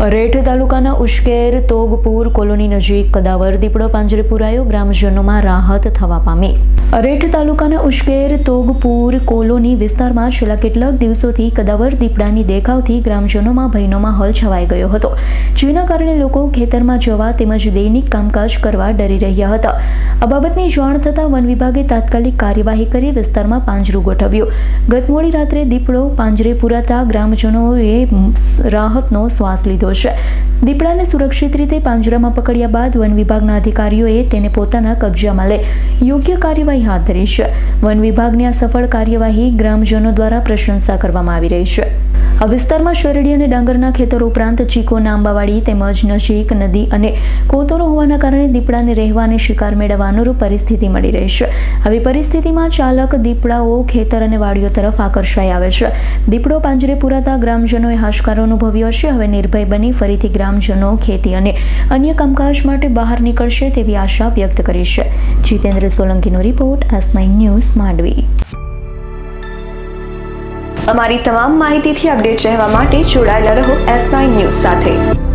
અરેઠ તાલુકાના ઉશ્કેર તોગપુર કોલોની નજીક કદાવર દીપડો પાંજરે પુરાયો, ગ્રામજનોમાં રાહત થવા પામી. અરેઠ તાલુકાના ઉશ્કેર તોગપુર કોલોની વિસ્તારમાં છેલ્લા કેટલાક દિવસોથી કદાવર દીપડાની દેખાવથી ગ્રામજનોમાં ભયનો માહોલ છવાઈ ગયો હતો, જેના કારણે લોકો ખેતરમાં જવા તેમજ દૈનિક કામકાજ કરવા ડરી રહ્યા હતા. આ બાબતની જાણ થતાં વન વિભાગે તાત્કાલિક કાર્યવાહી કરી વિસ્તારમાં પાંજરું ગોઠવ્યું. ગત મોડી રાત્રે દીપડો પાંજરે પુરાતા ગ્રામજનોએ રાહતનો શ્વાસ લીધો છે. દીપડાને સુરક્ષિત રીતે પાંજરામાં પકડ્યા બાદ વન વિભાગના અધિકારીઓએ તેને પોતાના કબજામાં લઈ યોગ્ય કાર્યવાહી હાથ ધરી છે. વન વિભાગની આ સફળ કાર્યવાહી ગ્રામજનો દ્વારા પ્રશંસા કરવામાં આવી રહી છે. આ વિસ્તારમાં શેરડી અને ડાંગરના ખેતરો ઉપરાંત ચીકોના આંબાવાડી તેમજ નજીક નદી અને કોતરો હોવાના કારણે દીપડાને રહેવા અને શિકાર મેળવવા અનુરૂપ પરિસ્થિતિ મળી રહી છે. આવી પરિસ્થિતિમાં ચાલક દીપડાઓ ખેતર અને વાડીઓ તરફ આકર્ષાઈ આવે છે. દીપડો પાંજરે પુરાતા ગ્રામજનોએ હાશકારો અનુભવ્યો છે. હવે નિર્ભય બની ફરીથી ગ્રામજનો ખેતી અને અન્ય કામકાજ માટે બહાર નીકળશે તેવી આશા વ્યક્ત કરી છે. જીતેન્દ્ર સોલંકીનો રિપોર્ટ, S9 ન્યૂઝ, માંડવી. અમારી તમામ માહિતીથી અપડેટ રહેવા માટે જોડાયેલા રહો S9 ન્યૂઝ સાથે.